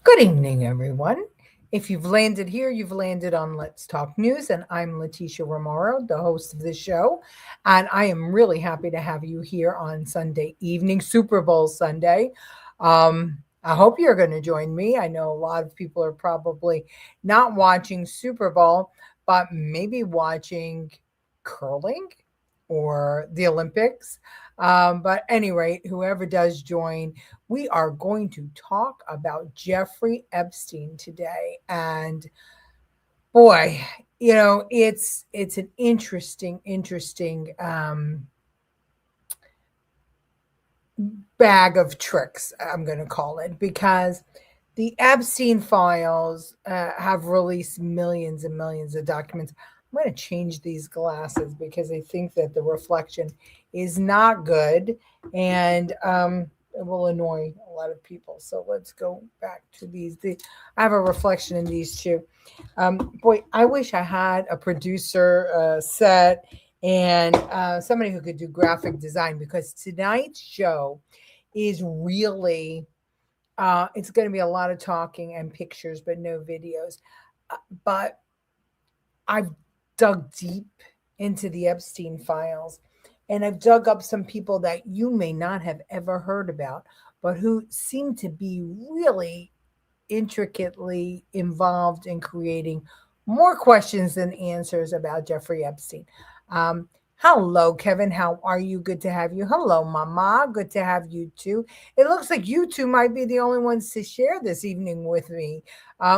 Good evening, everyone. If you've landed here, you've landed on Let's Talk News, and I'm Leticia Remauro, the host of the show. And I am really happy to have you here on Sunday evening, Super Bowl Sunday. I hope you're going to join me. I know a lot of people are probably not watching Super Bowl, but maybe watching curling or the Olympics. But at any rate, whoever does join, we are going to talk about Jeffrey Epstein today. And boy, it's an interesting bag of tricks, I'm going to call it, because the Epstein files have released millions and millions of documents. I'm going to change these glasses because I think that the reflection is not good, and it will annoy a lot of people. So let's go back to these. I have a reflection in these too. Boy, I wish I had a producer set and somebody who could do graphic design, because tonight's show is really it's going to be a lot of talking and pictures but no videos. But I've dug deep into the Epstein files, and I've dug up some people that you may not have ever heard about, but who seem to be really intricately involved in creating more questions than answers about Jeffrey Epstein. Um, Hello, Kevin. How are you? Good to have you. Hello, Mama. Good to have you too. It looks like you two might be the only ones to share this evening with me,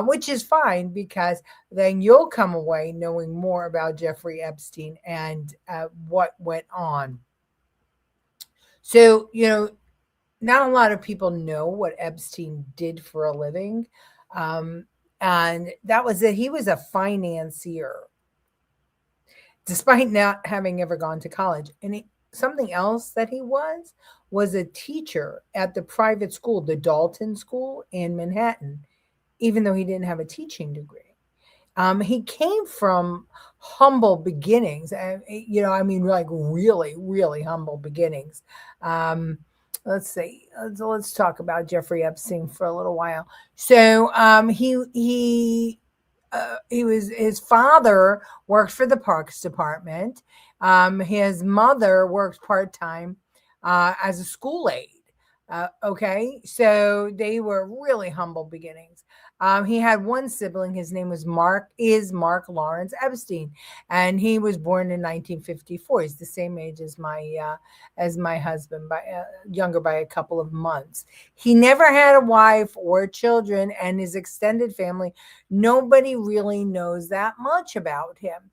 which is fine, because then you'll come away knowing more about Jeffrey Epstein and what went on. So, not a lot of people know what Epstein did for a living. Um, and that was that he was a financier, despite not having ever gone to college. And something else that he was a teacher at the private school, the Dalton School in Manhattan, even though he didn't have a teaching degree. He came from humble beginnings, and like really, really humble beginnings. Um, let's see. Let's talk about Jeffrey Epstein for a little while. So he was his father worked for the Parks Department. His mother worked part time as a school aide. Okay, so they were really humble beginnings. He had one sibling. His name was Mark Lawrence Epstein, and he was born in 1954. He's the same age as my husband, by younger by a couple of months. He never had a wife or children, and his extended family, nobody really knows that much about him.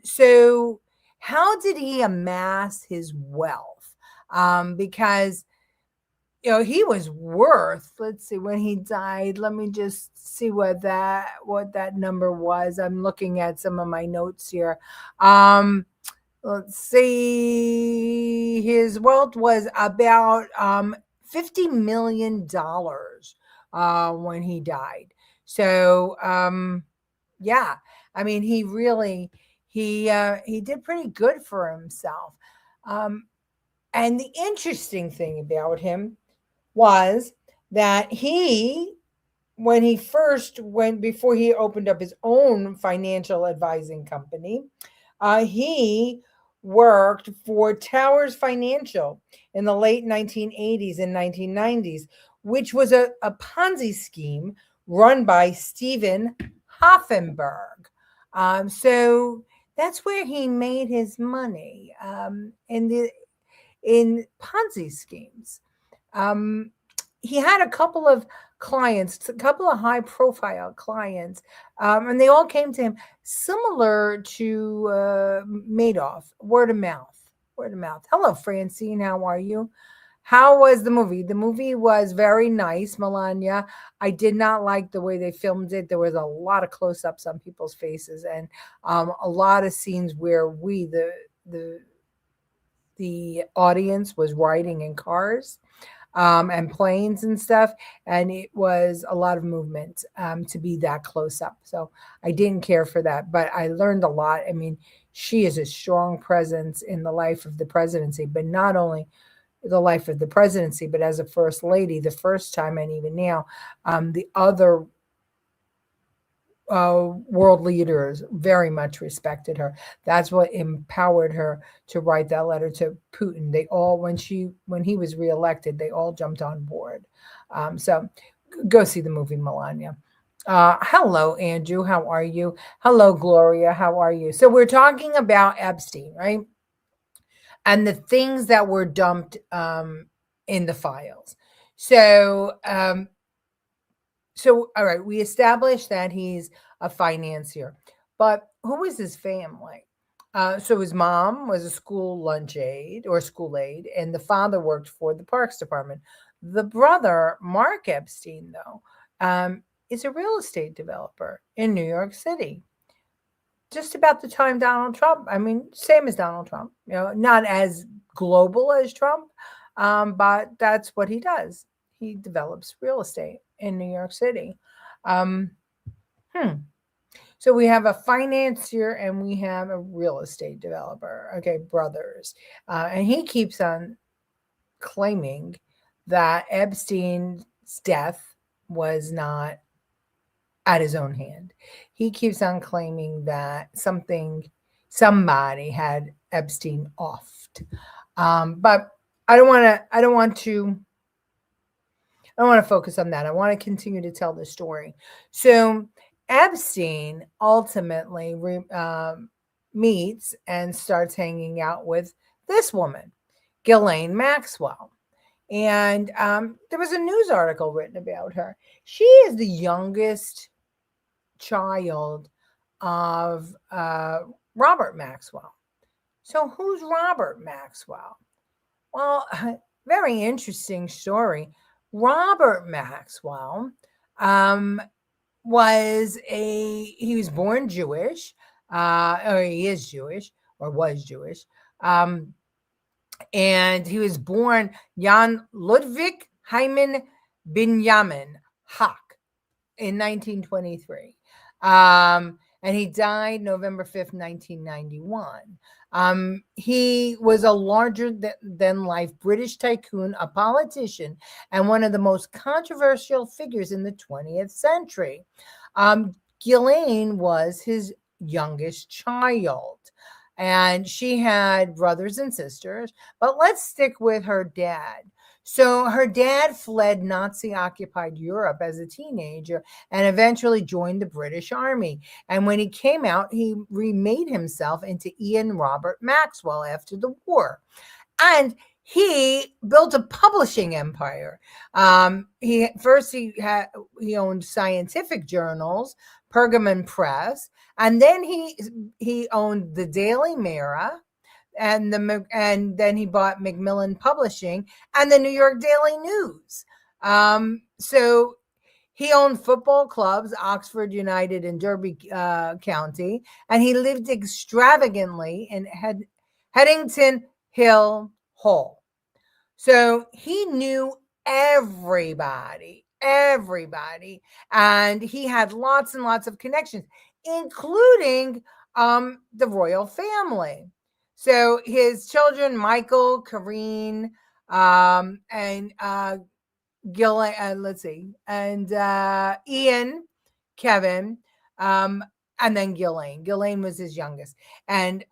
So how did he amass his wealth? Because he was worth, let's see, when he died, let me just see what that number was. I'm looking at some of my notes here. Let's see, his wealth was about $50 million when he died. So yeah, I mean, he really he did pretty good for himself. um and the interesting thing about him was that before he opened up his own financial advising company, he worked for Towers Financial in the late 1980s and 1990s, which was a Ponzi scheme run by Stephen Hoffenberg. So that's where he made his money, in Ponzi schemes. Um, he had a couple of clients, a couple of high profile clients, and they all came to him similar to Madoff, word of mouth. Word of mouth. Hello, Francine. How are you? How was the movie? The movie was very nice, Melania. I did not like the way they filmed it. There was a lot of close ups on people's faces, and a lot of scenes where the the audience was riding in cars and planes and stuff, and it was a lot of movement to be that close up. So I didn't care for that, but I learned a lot. I mean, she is a strong presence in the life of the presidency, but not only the life of the presidency, but as a first lady, the first time and even now, the other world leaders very much respected her. That's what empowered her to write that letter to Putin. They all, when he was reelected, they all jumped on board. So go see the movie Melania. Hello, Andrew. How are you? Hello, Gloria. How are you? So we're talking about Epstein, right? And the things that were dumped in the files. So, all right, we established that he's a financier, but who is his family? So his mom was a school aide, and the father worked for the Parks Department. The brother, Mark Epstein, though, is a real estate developer in New York City. Just about the time Donald Trump, I mean, same as Donald Trump, not as global as Trump, but that's what he does. He develops real estate in New York City. Um, So we have a financier and we have a real estate developer. Okay, brothers. And he keeps on claiming that Epstein's death was not at his own hand. He keeps on claiming that somebody had Epstein offed. But I don't want to focus on that. I want to continue to tell the story. So Epstein ultimately meets and starts hanging out with this woman, Ghislaine Maxwell. And there was a news article written about her. She is the youngest child of Robert Maxwell. So who's Robert Maxwell? Well, very interesting story. Robert Maxwell he was born Jewish, or he is Jewish, or was Jewish. And he was born Jan Ludwig Hyman Binyamin Hach in 1923. And he died November 5th, 1991. He was a larger than life British tycoon, a politician, and one of the most controversial figures in the 20th century. Ghislaine was his youngest child, and she had brothers and sisters, but let's stick with her dad. So her dad fled Nazi-occupied Europe as a teenager and eventually joined the British Army. And when he came out, he remade himself into Ian Robert Maxwell after the war. And he built a publishing empire. He owned scientific journals, Pergamon Press, and then he owned the Daily Mirror, and then he bought Macmillan Publishing and the New York Daily News. So he owned football clubs, Oxford United and Derby County, and he lived extravagantly in Headington Hill Hall. So he knew everybody, and he had lots and lots of connections, including the royal family. So his children, Michael, Karine, and Ian, Kevin, and then Ghislaine. Ghislaine was his youngest, and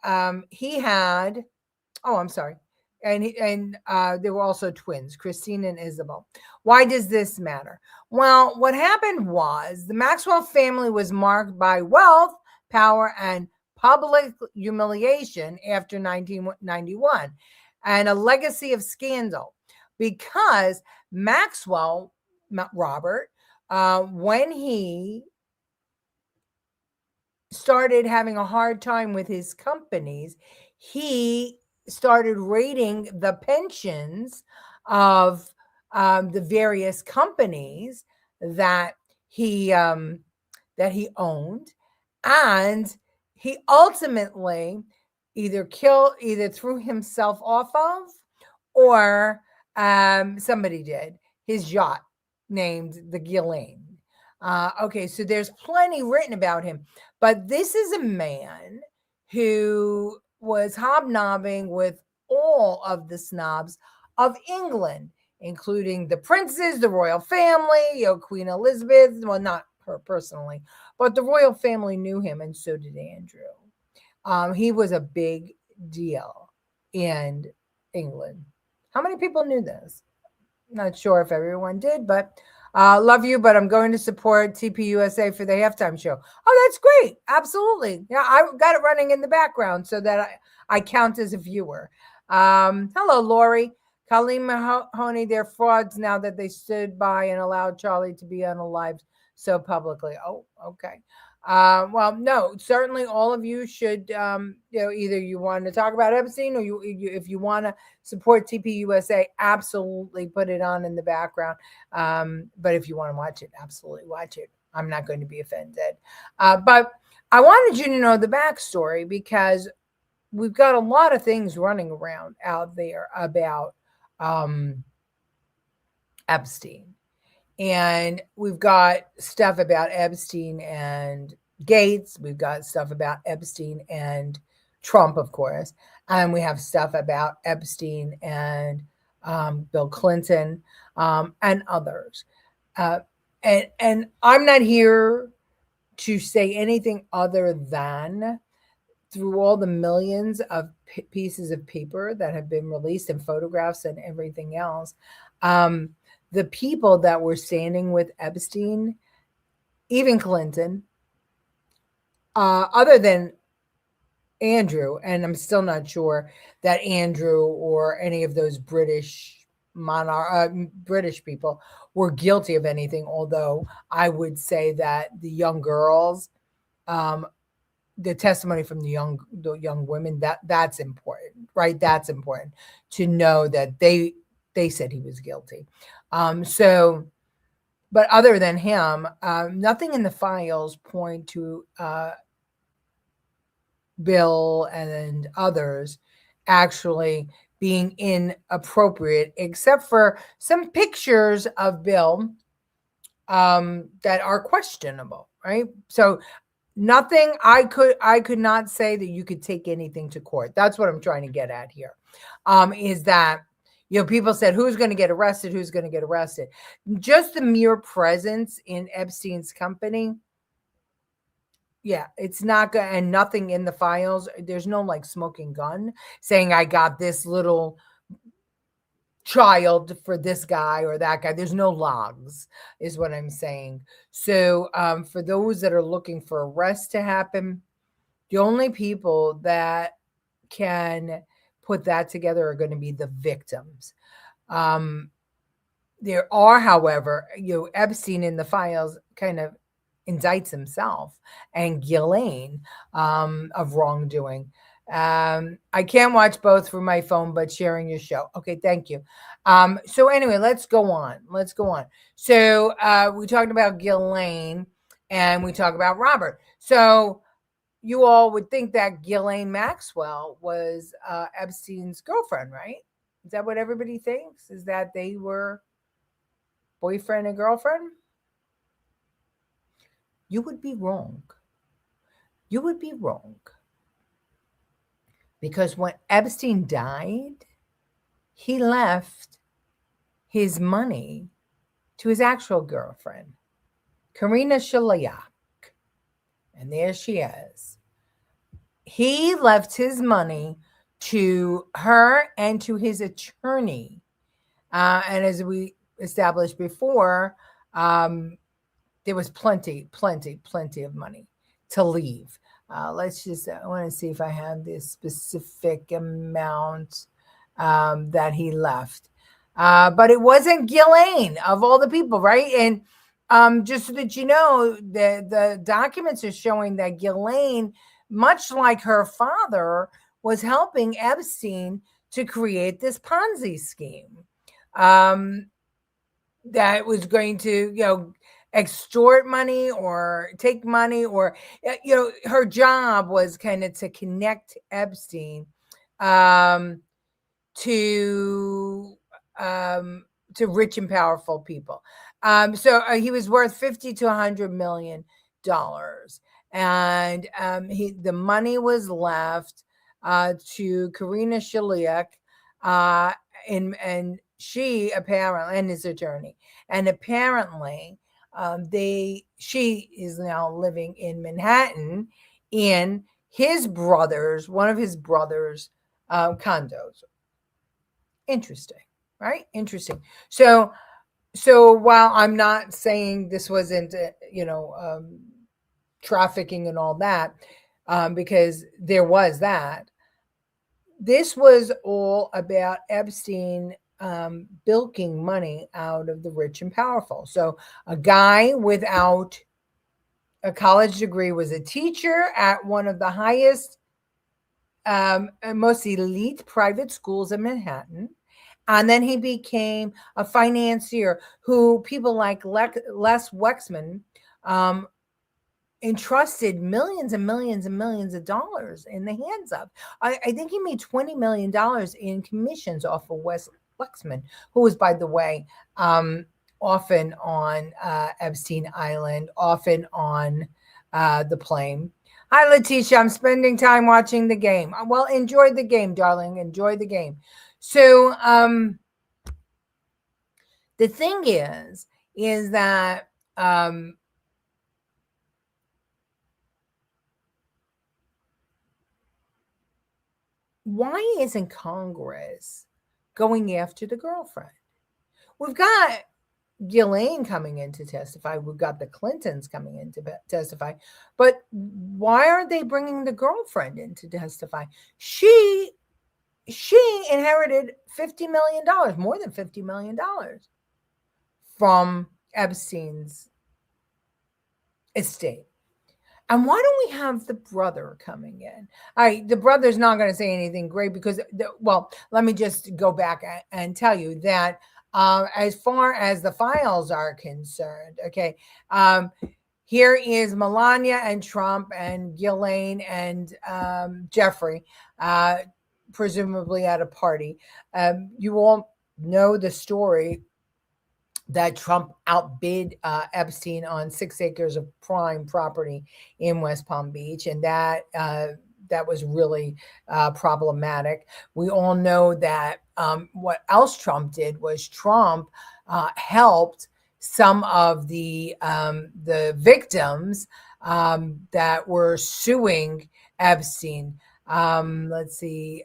he had. Oh, I'm sorry. And there were also twins, Christine and Isabel. Why does this matter? Well, what happened was the Maxwell family was marked by wealth, power, and public humiliation after 1991, and a legacy of scandal, because Robert, when he started having a hard time with his companies, he started raiding the pensions of the various companies that he owned, and he ultimately either threw himself off of, or somebody did, his yacht named the Ghislaine. Okay, so there's plenty written about him, but this is a man who was hobnobbing with all of the snobs of England, including the princes, the royal family, Queen Elizabeth. Well, not her personally, but the royal family knew him, and so did Andrew. He was a big deal in England. How many people knew this? Not sure if everyone did, but love you, but I'm going to support TPUSA for the halftime show. Oh, that's great. Absolutely. Yeah, I got it running in the background so that I count as a viewer. Hello, Lori. Colleen Mahoney, they're frauds now that they stood by and allowed Charlie to be unalived so publicly. Oh, okay. Well, no, certainly all of you should, either you want to talk about Epstein or you if you want to support TPUSA, absolutely put it on in the background. But if you want to watch it, absolutely watch it. I'm not going to be offended. But I wanted you to know the backstory because we've got a lot of things running around out there about Epstein. And we've got stuff about Epstein and Gates. We've got stuff about Epstein and Trump, of course. And we have stuff about Epstein and Bill Clinton and others. And I'm not here to say anything other than through all the millions of pieces of paper that have been released and photographs and everything else, the people that were standing with Epstein, even Clinton, other than Andrew, and I'm still not sure that Andrew or any of those British British people were guilty of anything, although I would say that the young girls, the testimony from the young women, that's important, right? That's important to know that they said he was guilty. So, but other than him, nothing in the files point to Bill and others actually being inappropriate, except for some pictures of Bill that are questionable, right? So nothing I could not say that you could take anything to court. That's what I'm trying to get at here. Is that people said, who's going to get arrested? Who's going to get arrested? Just the mere presence in Epstein's company. Yeah, it's not good. And nothing in the files. There's no like smoking gun saying I got this little child for this guy or that guy. There's no logs is what I'm saying. So for those that are looking for arrests to happen, the only people that can put that together are going to be the victims. There are, however, Epstein in the files kind of indicts himself and Ghislaine of wrongdoing. I can't watch both from my phone, but sharing your show. Okay, thank you. So anyway, let's go on. So we talked about Ghislaine and we talked about Robert. So you all would think that Ghislaine Maxwell was Epstein's girlfriend, right? Is that what everybody thinks? Is that they were boyfriend and girlfriend? You would be wrong. You would be wrong. Because when Epstein died, he left his money to his actual girlfriend, Karina Shaliak. And there she is. He left his money to her and to his attorney. And as we established before, there was plenty of money to leave. Let's just, I want to see if I have this specific amount that he left. But it wasn't Ghislaine of all the people, right? And just so that you know, the documents are showing that Ghislaine, much like her father, was helping Epstein to create this Ponzi scheme that was going to, extort money or take money, or her job was kind of to connect Epstein to rich and powerful people. So he was worth $50 to $100 million, and the money was left to Karina Shaliak, and she apparently, and his attorney, and apparently she is now living in Manhattan in one of his brother's condos. Interesting, right? Interesting. So while I'm not saying this wasn't, trafficking and all that, because there was that, this was all about Epstein bilking money out of the rich and powerful. So a guy without a college degree was a teacher at one of the highest, most elite private schools in Manhattan. And then he became a financier who people like Les Wexman entrusted millions and millions and millions of dollars in the hands of. I think he made $20 million in commissions off of Wes Wexman, who was, by the way, often on Epstein Island, often on the plane. Hi, Leticia. I'm spending time watching the game. Well, enjoy the game, darling. Enjoy the game. So the thing is that why isn't Congress going after the girlfriend? We've got Ghislaine coming in to testify. We've got the Clintons coming in to testify. But why aren't they bringing the girlfriend in to testify? She inherited $50 million, more than $50 million from Epstein's estate. And why don't we have the brother coming in? All right, the brother's not going to say anything great because, let me just go back and tell you that as far as the files are concerned, okay, here is Melania and Trump and Ghislaine and Jeffrey, presumably at a party. You all know the story that Trump outbid Epstein on 6 acres of prime property in West Palm Beach, and that was really problematic. We all know that what else Trump did was Trump helped some of the victims that were suing Epstein. Let's see.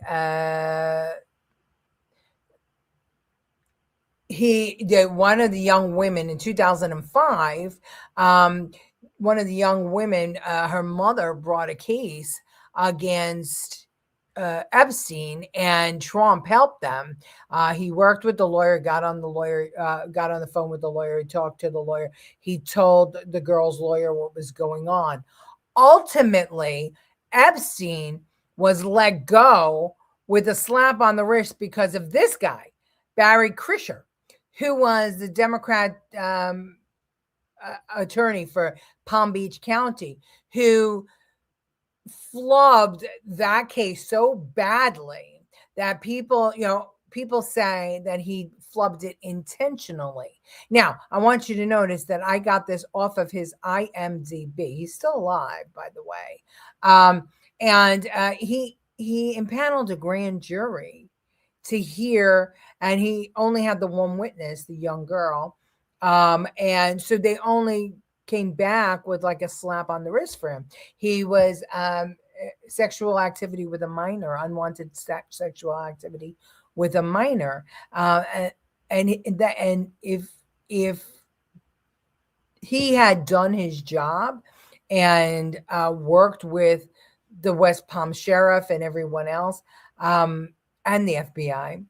One of the young women in 2005, one of the young women, her mother brought a case against Epstein, and Trump helped them. He worked with the lawyer, got on the phone with the lawyer, he talked to the lawyer. He told the girl's lawyer what was going on. Ultimately, Epstein was let go with a slap on the wrist because of this guy, Barry Krischer, who was the Democrat attorney for Palm Beach County, who flubbed that case so badly that people say that he flubbed it intentionally. Now, I want you to notice that I got this off of his IMDb. He's still alive, by the way. And he impaneled a grand jury to hear, and he only had the one witness, the young girl. And so they only came back with like a slap on the wrist for him. He was sexual activity with a minor, unwanted sexual activity with a minor. And if he had done his job and worked with the West Palm sheriff and everyone else, and the FBI,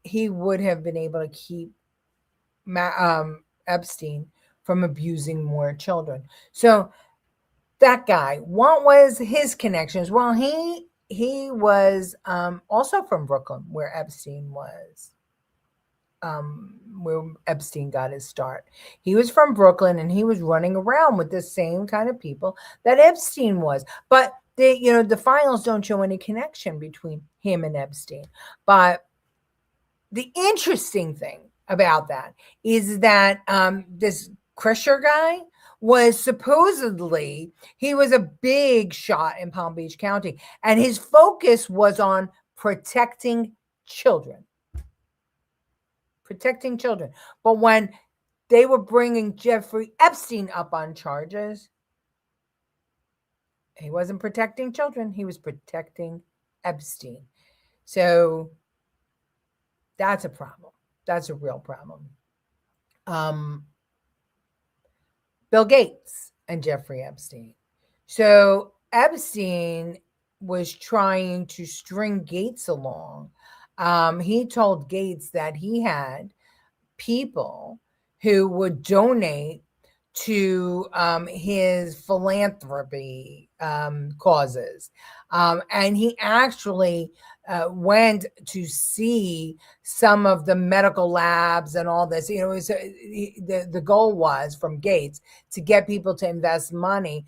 he would have been able to keep Epstein from abusing more children. So that guy, what was his connections? Well, he was also from Brooklyn, where Epstein was, where Epstein got his start. He was from Brooklyn, and he was running around with the same kind of people that Epstein was. But the files don't show any connection between him and Epstein. But the interesting thing about that is that this Krischer guy was supposedly, he was a big shot in Palm Beach County, and his focus was on protecting children. protecting children. But when they were bringing Jeffrey Epstein up on charges, he wasn't protecting children. He was protecting Epstein. So that's a problem. That's a real problem. Bill Gates and Jeffrey Epstein. So Epstein was trying to string Gates along. He told Gates that he had people who would donate to his philanthropy causes. And he actually went to see some of the medical labs and all this. You know, the goal was from Gates to get people to invest money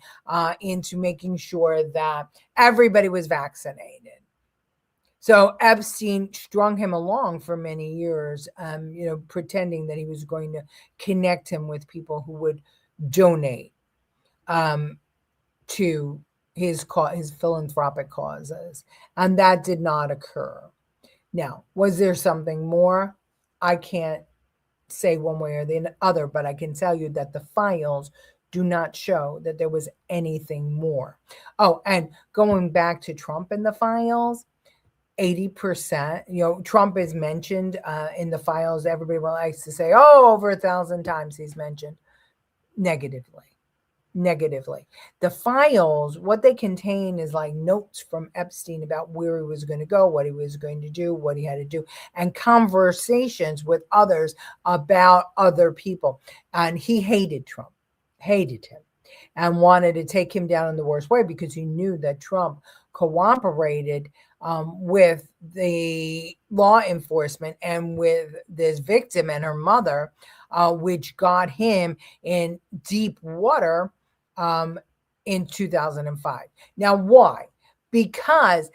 into making sure that everybody was vaccinated. So Epstein strung him along for many years, pretending that he was going to connect him with people who would donate to his philanthropic causes, and that did not occur. Now, was there something more? I can't say one way or the other, but I can tell you that the files do not show that there was anything more. Oh, and going back to Trump in the files, 80%, Trump is mentioned in the files. Everybody likes to say, over 1,000 times he's mentioned. Negatively. The files, what they contain is like notes from Epstein about where he was going to go, what he was going to do, what he had to do, and conversations with others about other people. And he hated Trump, hated him, and wanted to take him down in the worst way because he knew that Trump cooperated with the law enforcement and with this victim and her mother, which got him in deep water in 2005. Now, why? Because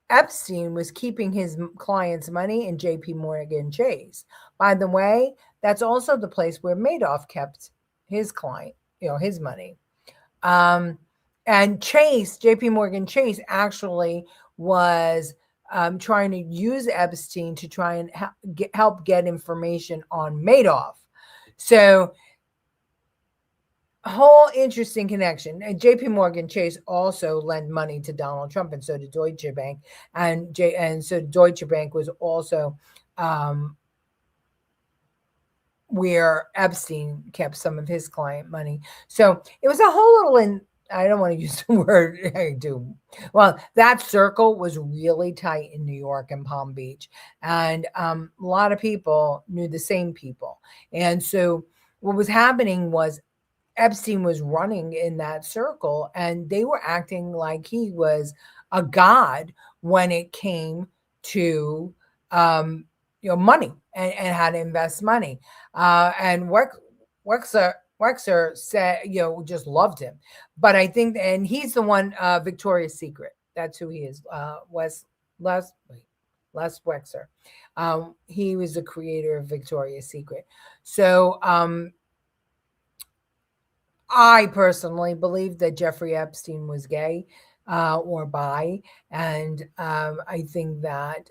Epstein was keeping his clients' money in J.P. Morgan Chase. By the way, that's also the place where Madoff kept his client, his money. And Chase, J.P. Morgan Chase, actually was trying to use Epstein to try and help get information on Madoff. So, whole interesting connection. And J.P. Morgan Chase also lent money to Donald Trump, and so did Deutsche Bank. And so Deutsche Bank was also where Epstein kept some of his client money. So it was a whole little I don't want to use the word I do. Well, that circle was really tight in New York and Palm Beach. And a lot of people knew the same people. And so what was happening was Epstein was running in that circle, and they were acting like he was a god when it came to money and how to invest money. And Wexler said, just loved him. But I think, and he's the one, Victoria's Secret. That's who he is. Les Wexler. He was the creator of Victoria's Secret. So I personally believe that Jeffrey Epstein was gay or bi. And I think that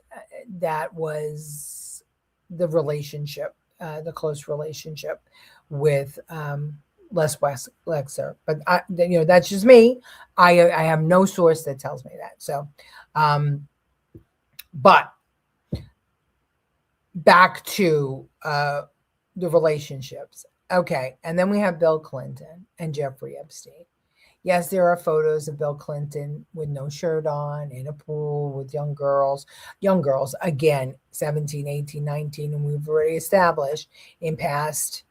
that was the relationship, the close relationship with Les Wexler. But that's just me. I have no source that tells me that. So, but back to the relationships. Okay, and then we have Bill Clinton and Jeffrey Epstein. Yes, there are photos of Bill Clinton with no shirt on in a pool with young girls, again, 17, 18, 19, and we've already established in past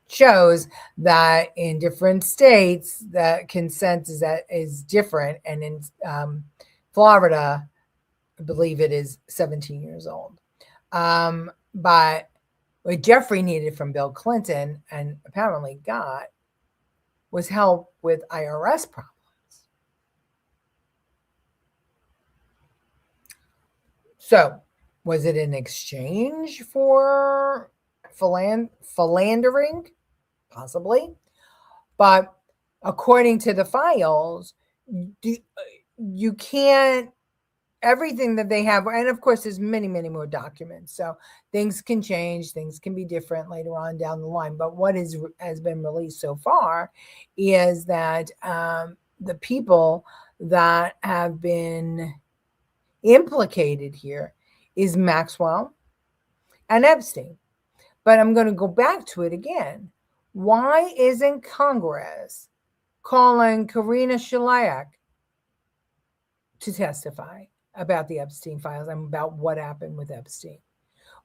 shows that in different states that consent is different, and in Florida, I believe it is 17 years old. But what Jeffrey needed from Bill Clinton and apparently got was help with IRS problems. So, was it in exchange for philandering? Possibly. But according to the files, you can't everything that they have, and of course there's many, many more documents, so things can change, things can be different later on down the line, but what has been released so far is that the people that have been implicated here is Maxwell and Epstein. But I'm going to go back to it again. Why isn't Congress calling Karina Shalayak to testify about the Epstein files and about what happened with Epstein?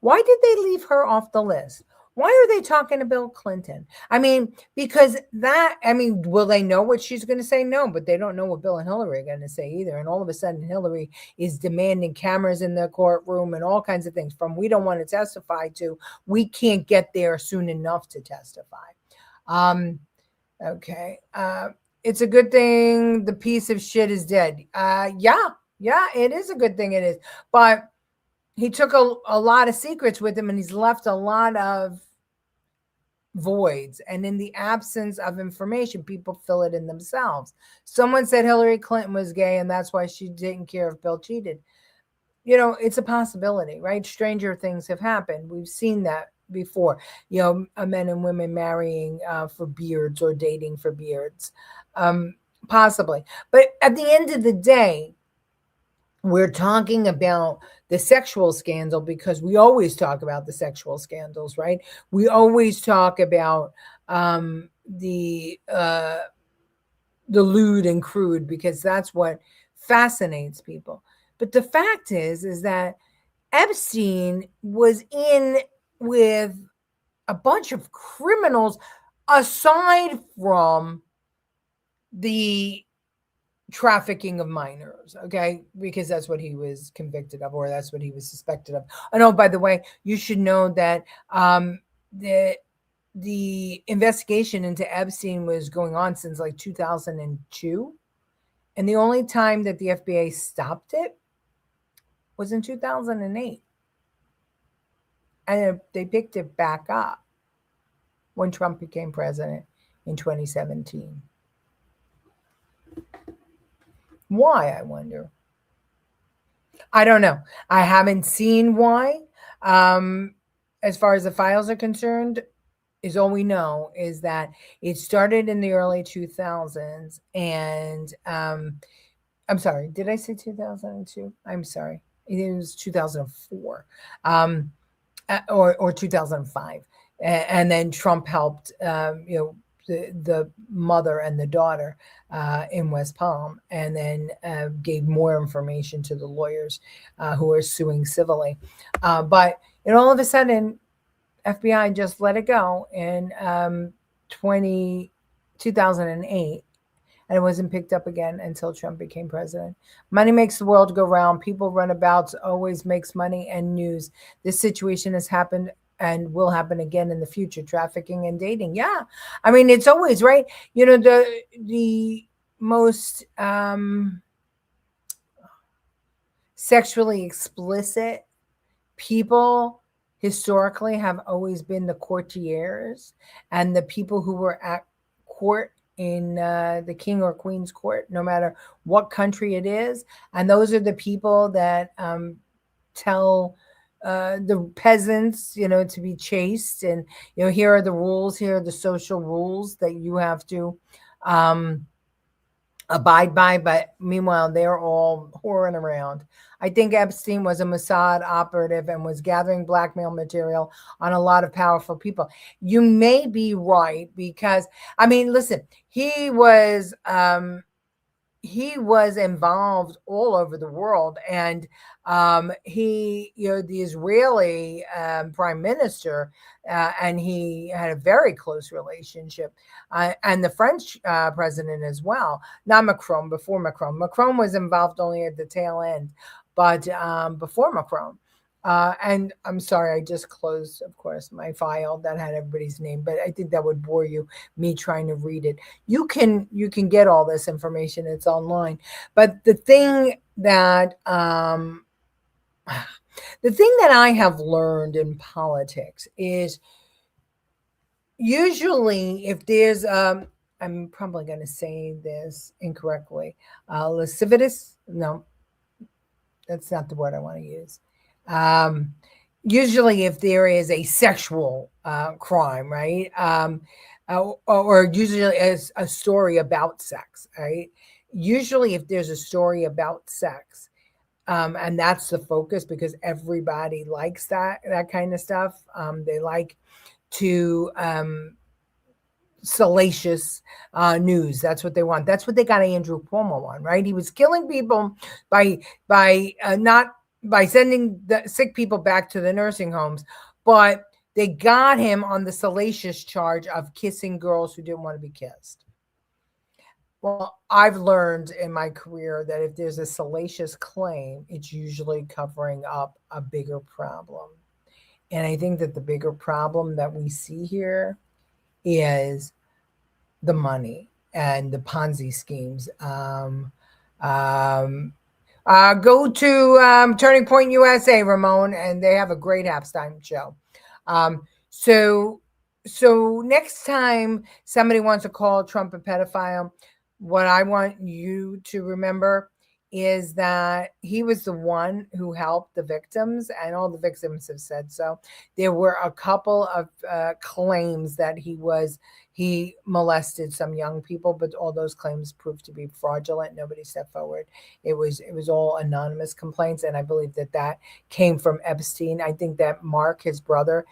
Why did they leave her off the list? Why are they talking to Bill Clinton? I mean, because will they know what she's going to say? No, but they don't know what Bill and Hillary are going to say either. And all of a sudden, Hillary is demanding cameras in the courtroom and all kinds of things, from we don't want to testify to we can't get there soon enough to testify. Okay. It's a good thing the piece of shit is dead. Yeah, it is a good thing it is. But he took a lot of secrets with him, and he's left a lot of voids. And in the absence of information, people fill it in themselves. Someone said Hillary Clinton was gay, and that's why she didn't care if Bill cheated. It's a possibility, right? Stranger things have happened. We've seen that before. Men and women marrying for beards or dating for beards, possibly. But at the end of the day, we're talking about the sexual scandal because we always talk about the sexual scandals, right? We always talk about the lewd and crude because that's what fascinates people. But the fact is that Epstein was in with a bunch of criminals aside from the trafficking of minors, okay, because that's what he was convicted of, or that's what he was suspected of. And oh, by the way, you should know that the investigation into Epstein was going on since like 2002, and the only time that the FBI stopped it was in 2008, and they picked it back up when Trump became president in 2017. Why, I wonder? I don't know. I haven't seen why. As far as the files are concerned, is all we know is that it started in the early 2000s. And I'm sorry, did I say 2002? I'm sorry. It was 2004 or 2005. And then Trump helped, the mother and the daughter in West Palm, and then gave more information to the lawyers who are suing civilly. But all of a sudden, FBI just let it go in 2008, and it wasn't picked up again until Trump became president. Money makes the world go round. People runabouts always makes money and news. This situation has happened and will happen again in the future. Trafficking and dating. Yeah. I mean, it's always right. The most sexually explicit people historically have always been the courtiers and the people who were at court in the king or queen's court, no matter what country it is. And those are the people that tell the peasants, to be chaste, and here are the rules, here are the social rules that you have to abide by. But meanwhile, they're all whoring around. I think Epstein was a Mossad operative and was gathering blackmail material on a lot of powerful people. You may be right, because listen, he was involved all over the world, and the Israeli prime minister, and he had a very close relationship, and the French president as well. Not Macron, before Macron. Macron was involved only at the tail end, but before Macron. And I'm sorry, I just closed, of course, my file that had everybody's name, but I think that would bore you, me trying to read it. You can get all this information. It's online. But the thing that I have learned in politics is usually if there's I'm probably going to say this incorrectly, lascivious, no, That's not the word I want to use. Um, Usually, if there is a sexual crime, right? Or usually as a story about sex, right? Usually, if there's a story about sex, and that's the focus because everybody likes that kind of stuff. They like to salacious news. That's what they want. That's what they got Andrew Cuomo on, right? He was killing people by not by sending the sick people back to the nursing homes, but they got him on the salacious charge of kissing girls who didn't want to be kissed. Well, I've learned in my career that if there's a salacious claim, it's usually covering up a bigger problem. And I think that the bigger problem that we see here is the money and the Ponzi schemes. Um, Go to Turning Point USA, Ramon, and they have a great Epstein show. Um, so, so next time somebody wants to call Trump a pedophile, what I want you to remember is that he was the one who helped the victims, and all the victims have said so. There were a couple of claims that he molested some young people, but all those claims proved to be fraudulent. Nobody stepped forward. It was all anonymous complaints, and I believe that came from Epstein. I think that Mark, his brother,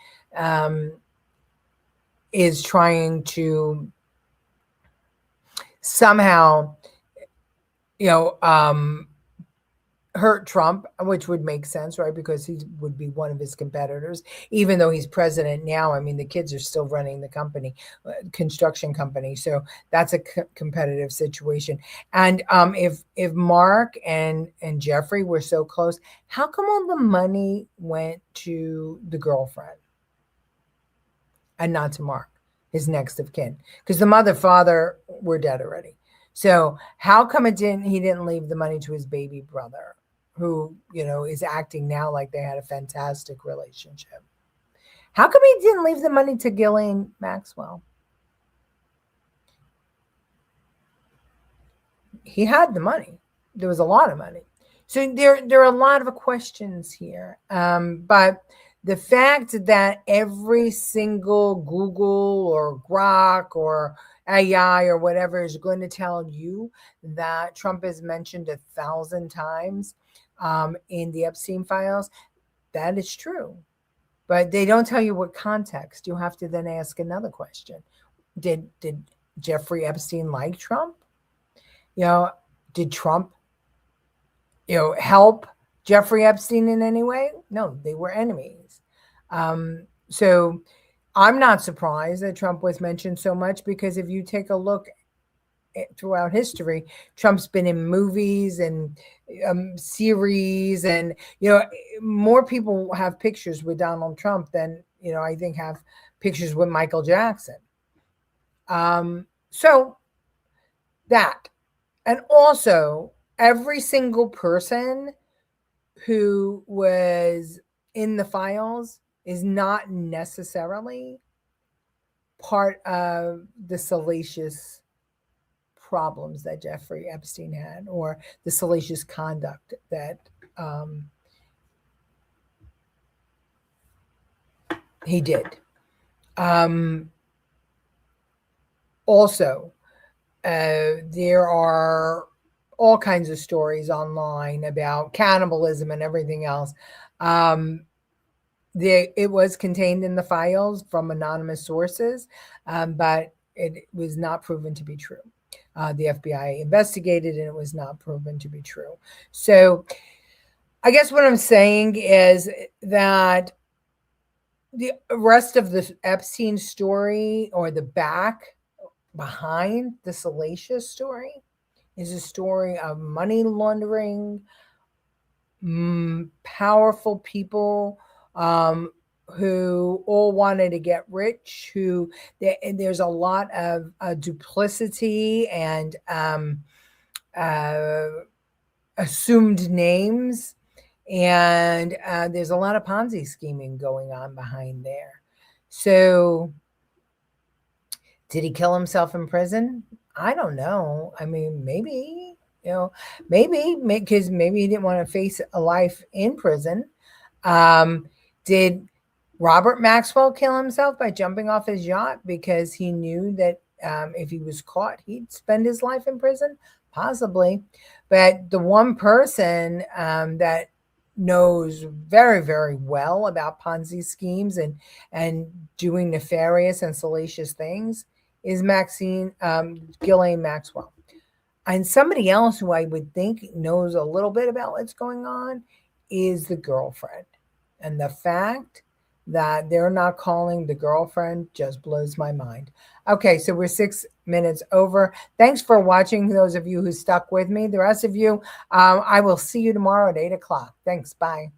is trying to somehow, you know, hurt Trump, which would make sense, right? Because he would be one of his competitors, even though he's president now. I mean, the kids are still running the company, construction company. So that's a competitive situation. And if Mark and Jeffrey were so close, how come all the money went to the girlfriend and not to Mark, his next of kin? Because the mother, father were dead already. So how come he didn't leave the money to his baby brother, who, is acting now like they had a fantastic relationship? How come he didn't leave the money to Ghislaine Maxwell? He had the money. There was a lot of money. So there are a lot of questions here. But the fact that every single Google or Grok or AI or whatever is going to tell you that Trump is mentioned 1,000 times in the Epstein files, that is true. But they don't tell you what context. You have to then ask another question. Did Jeffrey Epstein like Trump? Did Trump, help Jeffrey Epstein in any way? No, they were enemies. So I'm not surprised that Trump was mentioned so much, because if you take a look throughout history, Trump's been in movies and series, and more people have pictures with Donald Trump than I think have pictures with Michael Jackson. So that, and also every single person who was in the files is not necessarily part of the salacious problems that Jeffrey Epstein had, or the salacious conduct that he did. Also, there are all kinds of stories online about cannibalism and everything else. It was contained in the files from anonymous sources, but it was not proven to be true. The FBI investigated, and it was not proven to be true. So I guess what I'm saying is that the rest of the Epstein story, or the behind the salacious story, is a story of money laundering, powerful people who all wanted to get rich, there's a lot of duplicity and assumed names, and there's a lot of Ponzi scheming going on behind there. So did he kill himself in prison? I don't know. I mean, maybe. You know, maybe because maybe he didn't want to face a life in prison. Did Robert Maxwell kill himself by jumping off his yacht because he knew that if he was caught, he'd spend his life in prison? Possibly. But the one person that knows very, very well about Ponzi schemes and doing nefarious and salacious things is Ghislaine Maxwell. And somebody else who I would think knows a little bit about what's going on is the girlfriend. And the fact that they're not calling the girlfriend just blows my mind. Okay, so we're 6 minutes over. Thanks for watching, those of you who stuck with me. The rest of you, I will see you tomorrow at 8 o'clock. Thanks. Bye.